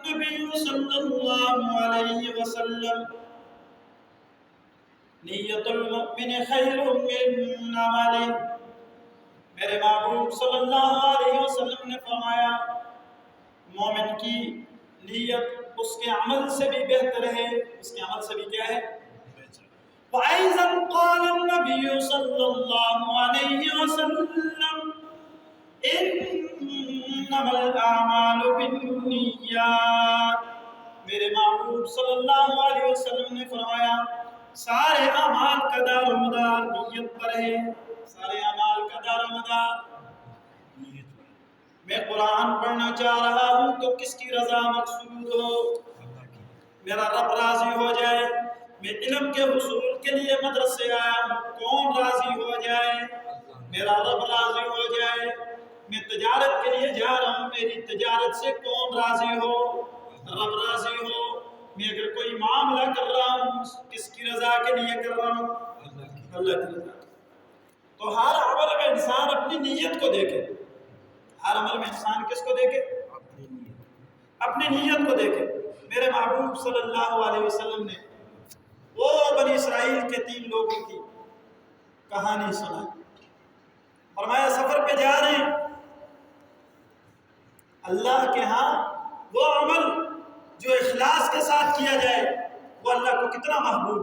النبي صلی اللہ علیہ وسلم نیت المؤمن خیر من عملہ، میرے محبوب صلی اللہ علیہ وسلم نے فرمایا مومن کی نیت اس کے عمل سے بھی بہتر ہے، اس کے عمل سے بھی کیا ہے؟ وَأَيْضًا قَالَ النَّبِيُّ صلی اللہ علیہ وسلم انما الاعمال بالنیات، میرے محبوب صلی اللہ علیہ وسلم نے فرمایا سارے اعمال کا دار و مدار نیت پر ہے، سارے اعمال کا دار و مدار نیت پر۔ میں قرآن پڑھنا چاہ رہا ہوں تو کس کی رضا مقصود ہو؟ میرا رب راضی ہو جائے۔ میں علم کے حصول کے لیے مدرسے آیا ہوں، کون راضی ہو جائے؟ میرا رب راضی ہو جائے۔ میں تجارت کے لیے جا رہا ہوں، میری تجارت سے کون راضی ہو؟ رب راضی ہو۔ میں اگر کوئی معاملہ کر رہا ہوں کس کی رضا کے لیے کر رہا ہوں؟ اللہ کی رضا۔ تو ہر عمل میں انسان اپنی نیت کو دیکھے، ہر عمل میں انسان کس کو دیکھے؟ اپنی نیت کو دیکھے۔ میرے محبوب صلی اللہ علیہ وسلم نے وہ بنی اسرائیل کے 3 لوگوں کی کہانی سنائی، فرمایا سفر پہ جا رہے ہیں، اللہ کے ہاں وہ عمل جو اخلاص کے ساتھ کیا جائے وہ اللہ کو کتنا محبوب،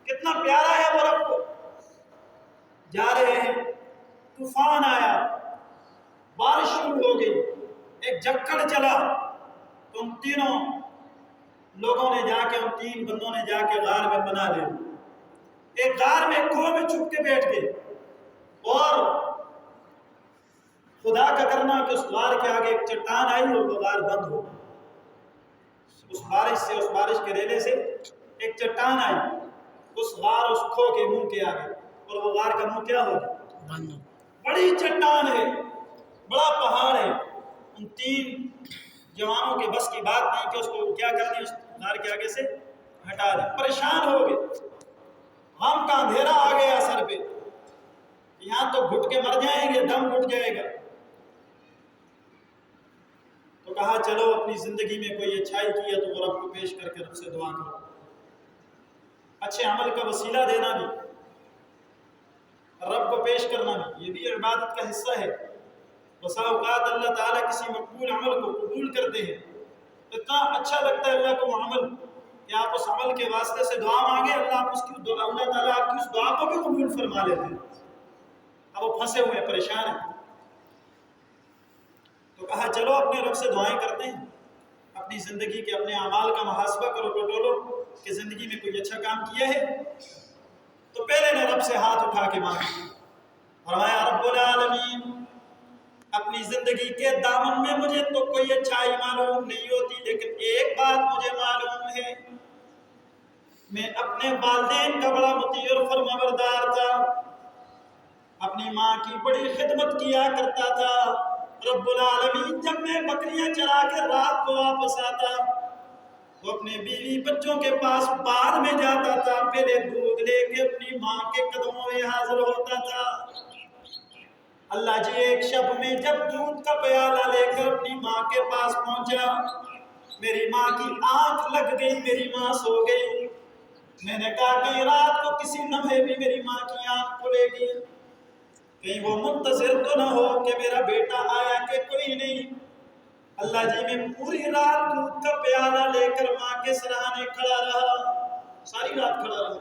کتنا پیارا ہے وہ رب کو۔ جا رہے ہیں، طوفان آیا، بارش شروع ہو گئی، ایک جھکڑ چلا، تو ان تینوں لوگوں نے جا کے، ان 3 بندوں نے جا کے غار میں پناہ لے لی۔ ایک غار میں کھو میں چھپ کے بیٹھ گئے، اور خدا کا کرنا کہ اس غار کے آگے ایک چٹان آئی اور وہ غار بند ہو، اس بارش کے ریلے سے ایک چٹان آئی، اس غار اس کھو کے منہ کے آگے، اور وہ غار کا منہ کیا ہو گیا؟ بڑی چٹان ہے، بڑا پہاڑ ہے۔ ان 3 جوانوں کے بس کی بات نہیں کہ اس کو کیا کر دیں، اس غار کے آگے سے ہٹا دیں۔ پریشان ہو گئے، غم کا اندھیرا آ گیا سر پہ، یہاں تو گھٹ کے مر جائیں گے، دم گھٹ جائے گا۔ تو کہا چلو اپنی زندگی میں کوئی اچھائی کی ہے تو وہ رب کو پیش کر کے رب سے دعا کرو، اچھے عمل کا وسیلہ دینا بھی، رب کو پیش کرنا بھی، یہ بھی عبادت کا حصہ ہے۔ بسا اوقات اللہ تعالیٰ کسی مقبول عمل کو قبول کرتے ہیں، اتنا اچھا لگتا ہے اللہ کو وہ عمل کہ آپ اس عمل کے واسطے سے دعا مانگے، اللہ تعالیٰ آپ کی اس دعا کو بھی قبول فرما لیتے ہیں۔ اب وہ پھنسے ہوئے پریشان ہیں، تو کہا چلو اپنے رب سے دعائیں کرتے ہیں، اپنی زندگی کے اپنے اعمال کا محاسبہ کرو، ٹٹولو کہ زندگی میں کوئی اچھا کام کیا ہے۔ تو پہلے نے رب سے ہاتھ اٹھا کے مانگا، فرمایا رب العالمین اپنی زندگی کے دامن میں مجھے تو کوئی اچھائی معلوم نہیں ہوتی، لیکن ایک بات مجھے معلوم ہے، میں اپنے والدین کا بڑا مطیع اور فرمانبردار تھا، اپنی ماں کی بڑی خدمت کیا کرتا تھا۔ رب العالمین جب میں بکریاں چرا کے رات کو واپس آتا تو اپنے بیوی بچوں کے پاس بعد میں جاتا تھا، پہلے دودھ لے کے اپنی ماں کے قدموں میں حاضر ہوتا تھا۔ اللہ جی ایک شب میں جب دودھ کا پیالہ لے کر اپنی ماں کے پاس پہنچا، میری ماں کی آنکھ لگ گئی، میری ماں سو گئی۔ میں نے کہا کہ رات کو کسی لمحے بھی میری ماں کی آنکھ کھلے گی، کہیں وہ منتظر تو نہ ہو کہ میرا بیٹا آیا کہ کوئی نہیں۔ اللہ جی میں پوری رات دودھ کا پیالہ لے کر ماں کے سرانے کھڑا رہا، ساری رات کھڑا رہا۔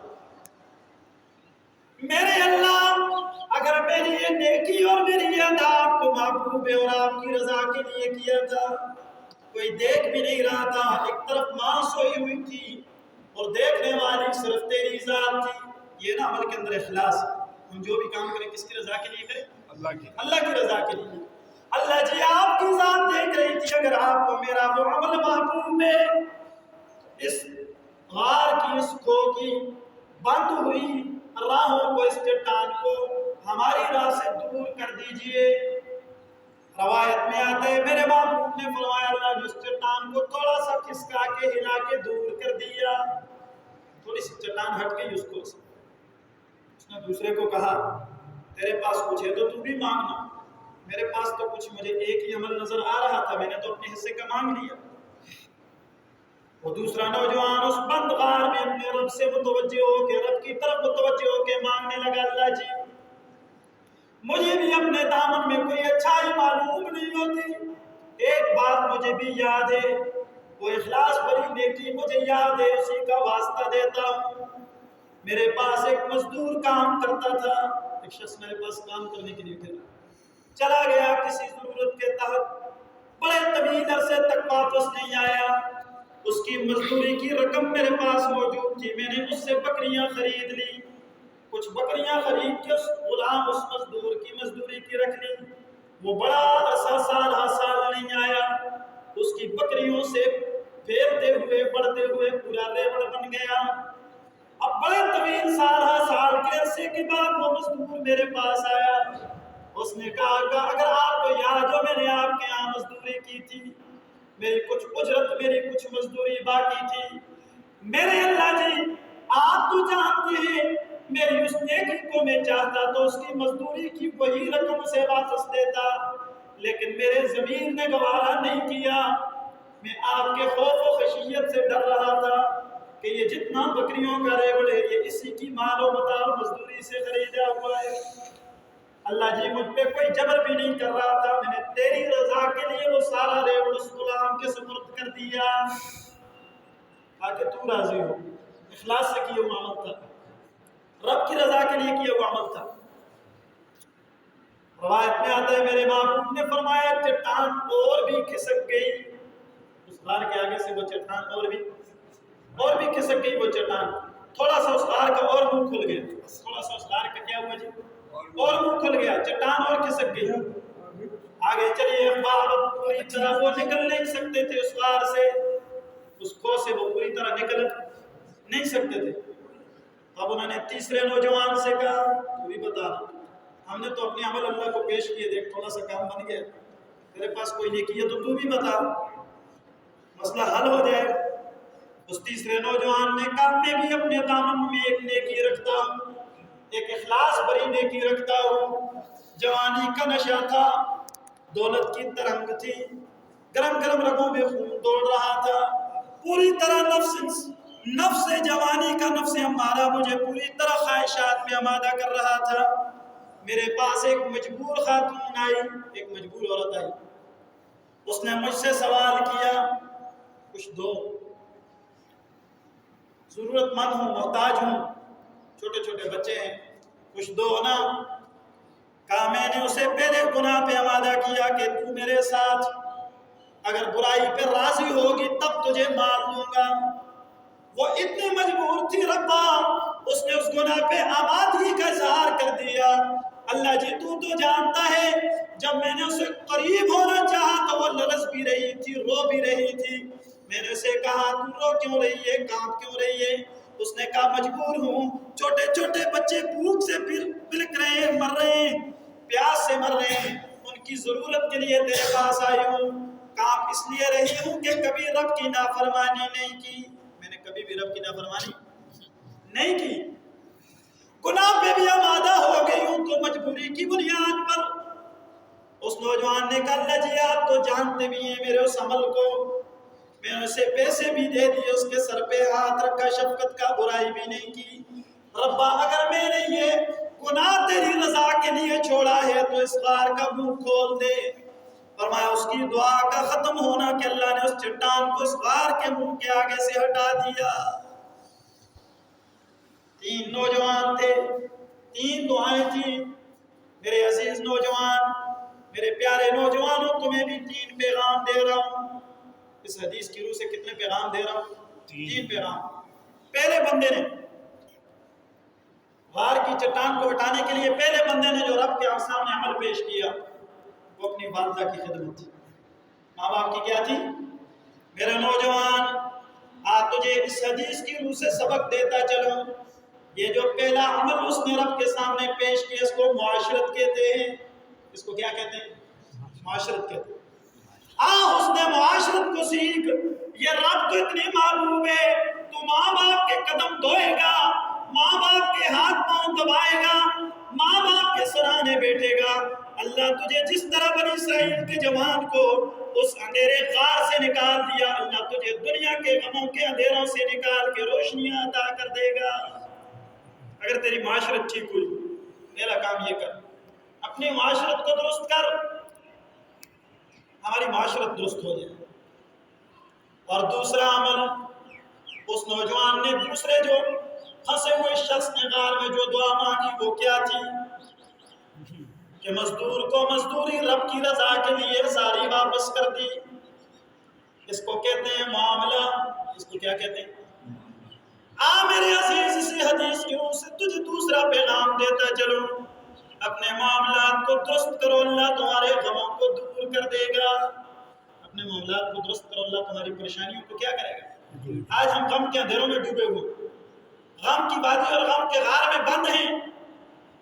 میرے اللہ اگر میری یہ نیکی اور میری یہ ادا آپ کو محبوب ہے اور آپ کی رضا کے لیے کیا تھا، کوئی دیکھ بھی نہیں رہا تھا، ایک طرف ماں سوئی ہوئی تھی اور دیکھنے والی صرف تیری ذات تھی۔ یہ نا عمل کے اندر اخلاص، ہم جو بھی کام کریں کس کی رضا کے لیے کریں؟ اللہ کی رضا کے لیے۔ اللہ جی آپ کی ذات دیکھ رہی تھی، اگر آپ کو میرا وہ عمل محبوب ہے، اس غار کی، اس کھو کی بند ہوئی راہوں کو، اس چٹان کو ہماری راہ سے دور کر دیجئے۔ روایت میں آتا ہے میرے محبوب نے فرمایا اللہ نے اس چٹان کو تھوڑا سا کھسکا کے ہلا کے دور کر دیا، تھوڑی سی چٹان ہٹ گئی اس کو۔ اس نے دوسرے کو کہا تیرے پاس کچھ ہے تو تو بھی مانگنا، میرے پاس تو کچھ، مجھے ایک ہی عمل نظر آ رہا تھا، میں نے تو اپنے حصے کا مانگ لیا۔ وہ دوسرا نوجوان اس بند غار میں اپنے رب سے متوجہ ہو کے رب کی طرف متوجہ ہو کے مانگنے لگا، اللہ جی مجھے بھی اپنے دامن میں کوئی اچھائی معلوم نہیں ہوتی، ایک بات مجھے بھی یاد ہے، وہ اخلاص بری نیکی مجھے یاد ہے، اسی کا واسطہ دیتا ہوں۔ میرے پاس ایک مزدور کام کرتا تھا، ایک شخص میرے پاس کام کرنے کے لیے چلا گیا کسی ضرورت کے تحت، بڑے طویل عرصے تک واپس نہیں آیا، اس کی مزدوری کی رقم میرے پاس موجود تھی، میں نے اس سے بکریاں خرید لی، کچھ بکریاں خرید کے اس غلام اس مزدور کی مزدوری کی رکھ لی، وہ بڑا عرصہ سال نہیں آیا، اس کی بکریوں سے پھیلتے ہوئے بڑھتے ہوئے پورا ریوڑ بن گیا۔ اب بڑے طویل سال کے عرصے کے بعد وہ مزدور میرے پاس آیا، اس نے کہا کہ اگر آپ کو یاد ہو میں نے آپ کے یہاں مزدوری کی تھی، میری کچھ اجرت میری کچھ مزدوری باقی تھی، میرے اللہ جی آپ تو جانتے ہیں میری اس نیکی کو میں چاہتا تو اس کی مزدوری کی وہی رقم سے واپس دیتا، لیکن میرے ضمیر نے گوارا نہیں کیا، میں آپ کے خوف و خشیت سے ڈر رہا تھا کہ یہ جتنا بکریوں کا ریوڑ ہے یہ اسی کی مال و متاع مزدوری سے خریدا ہوا ہے، اللہ جی مجھ پہ کوئی جبر بھی نہیں کر رہا تھا، میں نے تیری رضا کے لیے وہ سارا ریوڑ اس غلام کے سپرد کر دیا تاکہ تو راضی ہو، اخلاص سے کیا ہوا عمل تھا، رب کی رضا کے لیے کیا ہوا عمل تھا۔ روایت میں آتا ہے میرے محبوب نے فرمایا چٹان اور بھی کھسک گئی، اس غار کے آگے سے وہ چٹان اور بھی کھسک گئی، وہ چٹان تھوڑا سا اس غار کا اور منہ کھل گیا، تھوڑا سا اس غار کا کیا ہوا جی اور منہ کھل گیا، چٹان اور کھسک گئی، آگے چلیے احباب پوری طرح وہ نکل نہیں سکتے تھے اس غار سے، اس کھو سے وہ پوری طرح نکل نہیں سکتے تھے۔ اب انہوں نے تیسرے نوجوان سے کہا تو بھی بتا، ہم نے تو اپنے عمل اللہ کو پیش کیے، دیکھ تھوڑا سا کام بن گیا، تیرے پاس کوئی نیکی ہے تو بھی بتا، مسئلہ حل ہو جائے۔ اس تیسرے نوجوان نے کہا میں بھی اپنے دامن میں ایک نیکی رکھتا ہوں، ایک اخلاص بری نیکی رکھتا ہوں، جوانی کا نشہ تھا، دولت کی ترنگ تھی، گرم گرم رگوں میں خون دوڑ رہا تھا، پوری طرح نفس جوانی کا نفس ہمارا مجھے پوری طرح خواہشات میں آمادہ کر رہا تھا، میرے پاس ایک مجبور خاتون آئی، ایک مجبور عورت آئی، اس نے مجھ سے سوال کیا کچھ دو، ضرورت مند ہوں، محتاج ہوں، چھوٹے چھوٹے بچے ہیں، کچھ دو نا۔ کہا میں نے اسے پہلے گناہ پہ آمادہ کیا کہ تو میرے ساتھ اگر برائی پہ راضی ہوگی تب تجھے مار دوں گا، وہ اتنی مجبور تھی ربا، اس نے اس گناہ پہ آمادگی کا اظہار کر دیا، اللہ جی تو جانتا ہے جب میں نے اسے قریب ہونا چاہا تو وہ لرز بھی رہی تھی، رو بھی رہی تھی، میں نے اسے کہا تو رو کیوں رہی ہے، کانپ کیوں رہی ہے، اس نے کہا مجبور ہوں، چھوٹے چھوٹے بچے بھوک سے بلک رہے ہیں، مر رہے ہیں، پیاس سے مر رہے ہیں، ان کی ضرورت کے لیے تیرے پاس آئی ہوں، کانپ اس لیے رہی ہوں کہ کبھی رب کی نافرمانی نہیں کی، میں نے کبھی بھی رب کی نافرمانی نہیں کی، گناہ پہ بھی آمادہ ہو گئی ہوں تو مجبوری کی بنیاد پر۔ اس نوجوان نے کہا اللہ جی آپ تو جانتے بھی ہیں میرے اس عمل کو، میں نے اسے پیسے بھی دے دیے، اس کے سر پہ ہاتھ رکھا، شفقت کا برائی بھی نہیں کی، ربا اگر میں نے یہ گناہ تیری رضا کے لیے چھوڑا ہے تو اس غار کا منہ کھول دے۔ فرمایا اس کی دعا کا ختم ہونا کہ اللہ نے اس چٹان کو اس غار کے منہ کے آگے سے ہٹا دیا۔ تین نوجوان تھے، تین دعائیں تھیں، میرے عزیز نوجوان، میرے پیارے نوجوانوں، تمہیں بھی تین پیغام دے رہا ہوں، اس حدیث کی روح سے کتنے پیغام دے رہا ہوں؟ تین پیغام۔ پہلے بندے نے غار کی چٹان کو ہٹانے کے لیے پہلے بندے نے جو رب کے سامنے عمل پیش کیا وہ اپنی والدہ کی خدمت تھی، ماں باپ کی کیا تھی؟ میرے نوجوان آج تجھے اس حدیث کی روح سے سبق دیتا چلوں، یہ جو پہلا عمل اس نے رب کے سامنے پیش کیا اس کو معاشرت کہتے ہیں، اس کو کیا کہتے ہیں؟ معاشرت کہتے ہیں۔ حسن معاشرت کو سیکھ، یہ رب کو اتنی معلوم ہے تو ماں باپ کے قدم دھوئے گا، ماں باپ کے ہاتھ پاؤں دبائے گا، ماں باپ کے سرانے بیٹھے گا، اللہ تجھے جس طرح بنی اسرائیل کے جوان کو اس اندھیرے غار سے نکال دیا، اللہ تجھے دنیا کے غموں کے اندھیروں سے نکال کے روشنیاں عطا کر دے گا۔ اگر تیری معاشرت ٹھیک ہوئی، پہلا کام یہ کر، اپنی معاشرت کو درست کر، ہماری معاشرت درست ہو جائے۔ اور دوسرا عمل، اس نوجوان نے دوسرے جو پھنسے ہوئے شخص نے غار میں جو دعا مانگی وہ کیا تھی کہ مزدور کو مزدوری رب کی رضا کے لیے ساری واپس کر دی۔ اس کو کہتے ہیں معاملہ، اس کو کیا کہتے ہیں؟ میرے عزیز، اسی حدیث کی روح سے تجھے دوسرا پیغام دیتا چلوں، اپنے معاملات کو درست کرو، اللہ تمہارے غموں کو دور کر دے گا۔ اپنے معاملات کو درست کرو، اللہ تمہاری پریشانیوں کو کیا کرے گا۔ آج ہم غم کے اندھیروں میں ڈوبے ہوئے، غم کی وادی اور غم کے غار میں بند ہیں،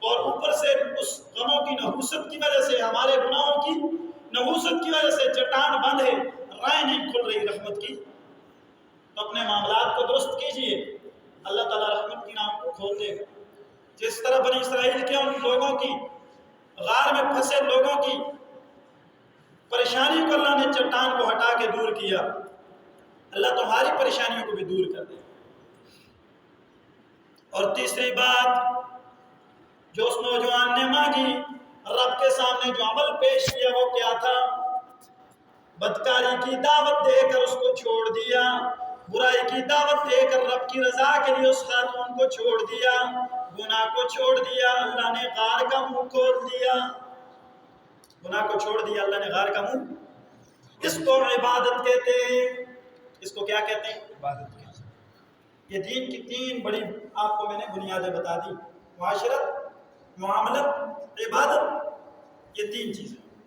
اور اوپر سے اس غموں کی نحوست کی وجہ سے، ہمارے گناہوں کی نحوست کی وجہ سے چٹان بند ہے، راہیں نہیں کھل رہی رحمت کی۔ تو اپنے معاملات کو درست کیجئے، اللہ تعالیٰ رحمت کی راہوں کو کھول دے گا۔ جس طرح بنی اسرائیل کے ان لوگوں کی، غار میں پھنسے لوگوں کی پریشانی کو اللہ نے چٹان کو ہٹا کے دور کیا، اللہ تمہاری پریشانیوں کو بھی دور کر دے۔ اور تیسری بات جو اس نوجوان نے مانگی، رب کے سامنے جو عمل پیش کیا وہ کیا تھا؟ بدکاری کی دعوت دے کر اس کو چھوڑ دیا، برائی کی دعوت دے کر رب کی رضا کے لیے اس خاتون کو چھوڑ دیا، گناہ کو چھوڑ دیا، اللہ نے غار کا منہ کھول دیا۔ گناہ کو چھوڑ دیا، اللہ نے غار کا منہ۔ اس کو عبادت کہتے ہیں۔ اس کو کیا کہتے ہیں؟ عبادت کہتے ہیں۔ یہ دین کی تین بڑی آپ کو میں نے بنیادیں بتا دی، معاشرت، معاملت، عبادت، یہ تین چیزیں،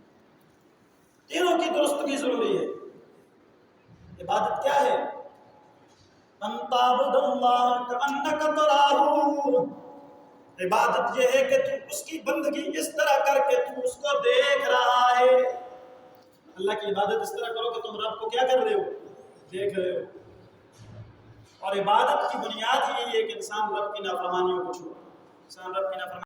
تینوں کی درستگی ضروری ہے۔ عبادت کیا ہے؟ ان تعبد اللہ کأنک تراہ، عبادت یہ ہے کہ تو اس کی بندگی اس طرح کر کے تو اس کو دیکھ رہا ہے۔ اللہ کی عبادت اس طرح کرو کہ تم رب کو کیا کر رہے ہو؟ دیکھ رہے ہو۔ اور عبادت کی بنیاد ہی یہی ہے کہ انسان رب کی نافرمانیوں کو چھوڑے، انسان رب کی نافرمانیوں